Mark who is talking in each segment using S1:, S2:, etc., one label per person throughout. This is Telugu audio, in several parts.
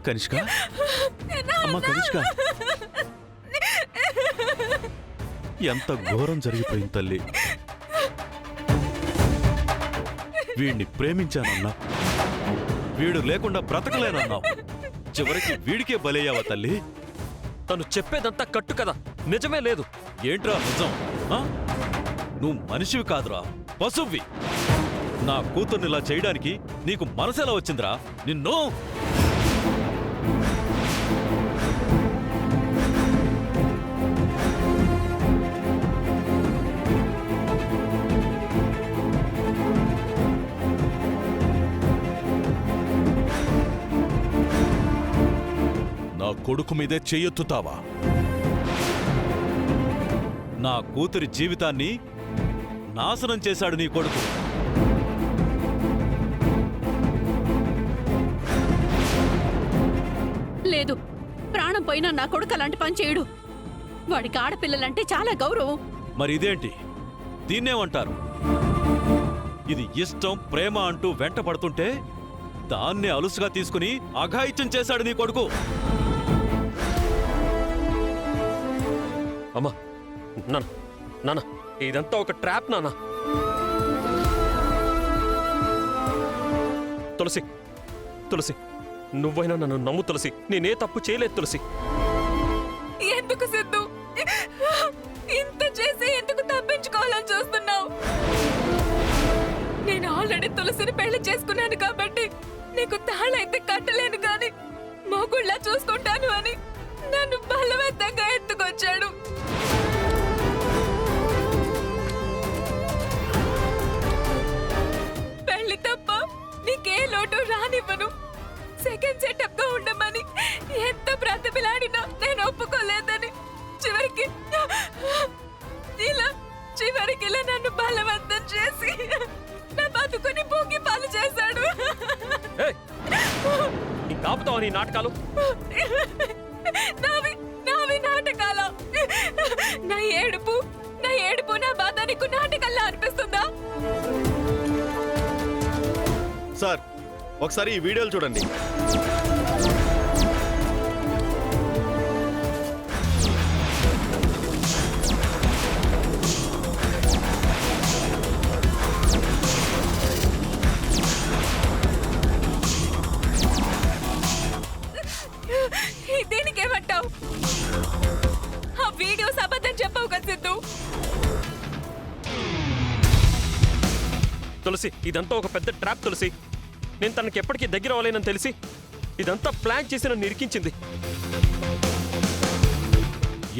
S1: కనిష్క, అమ్మా కనిష్క, ఎంత ఘోరం జరిగిపోయింది తల్లి. వీడిని ప్రేమించానన్నా, వీడు లేకుండా బ్రతకలేనన్నావు. చివరికి వీడికే బలయ్యావా తల్లి?
S2: తను చెప్పేదంతా కట్టు కదా, నిజమే లేదు.
S1: ఏంట్రా నిజం? నువ్వు మనిషివి కాదురా, పశువ్వి. నా కూతుర్ని ఇలా చేయడానికి నీకు మనసెలా వచ్చిందిరా? నిన్ను నా కొడుకు మీదే చెయ్యెత్తుతావా? నా కూతురి జీవితాన్ని నాశనం చేశాడు నీ కొడుకు.
S3: లేదు, ప్రాణం పోయినా నా కొడుకు అలాంటి పని చేయడు. వాడికి ఆడపిల్లలంటే చాలా గౌరవం.
S1: మరి ఇదేంటి? దీన్నేమంటారు? ఇది ఇష్టం, ప్రేమ అంటూ వెంట పడుతుంటే దాన్నే అలుసుగా తీసుకుని అఘాయిత్యం చేశాడు నీ కొడుకు.
S2: అమ్మా, నాన్న, ఇదంతా ఒక ట్రాప్ నాన్న. తులసి, నువ్వైనా నన్ను నమ్ము తులసి. నేనే తప్పు చేయలేదు తులసి.
S4: ఎందుకు సిద్ధు ఇంత చేసి ఎందుకు తప్పించుకోవాలని చూస్తున్నావు? నేను ఆల్రెడీ తులసిని పెళ్లి చేసుకున్నాను కాబట్టి నీకు తాళైతే కట్టలేను గాని మొగుళ్ళ చూసుకుంటాను అని నన్ను బలవంతంగా ఎత్తుకొచ్చాడు. పెళ్లి తప్ప నీకే లోటు రానివ్వను. సెకండ్ సెటప్ గా ఉండమని ఎంత బ్రతిమిలాడినా నేను ఒప్పుకోలేదని చివరికి ఇలా నన్ను బలవంతం చేసి నా బతుకుని భూకి పాలు చేశాడు.
S2: కాపుతావా నీ నాటకాలు?
S4: నావి నాటకాల? నా ఏడుపు నా బాధ నీకు నాటకాల్లో అనిపిస్తుందా?
S5: సార్, ఒకసారి ఈ వీడియోలు చూడండి.
S4: దీనికేమంటావు? ఆ వీడియోస్ అబద్ధం చెప్పవు కదా సిద్ధు.
S2: తులసి, ఇదంతా ఒక పెద్ద ట్రాప్ తులసి. నేను తనకి ఎప్పటికీ దగ్గర అవ్వలేనని తెలిసి ఇదంతా ప్లాన్ చేసి నన్ను ఇరికించింది.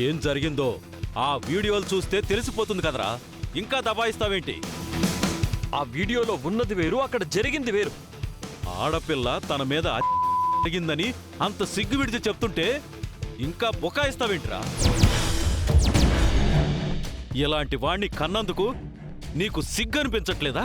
S1: ఏం జరిగిందో ఆ వీడియోలు చూస్తే తెలిసిపోతుంది కదరా, ఇంకా దబాయిస్తావేంటి?
S2: ఆ వీడియోలో ఉన్నది వేరు, అక్కడ జరిగింది వేరు.
S1: ఆడపిల్ల తన మీద జరిగిందని అంత సిగ్గు విడిచి చెప్తుంటే ఇంకా బొకాయిస్తావేంట్రా? ఇలాంటి వాణ్ణి కన్నందుకు నీకు సిగ్గు అనిపించట్లేదా?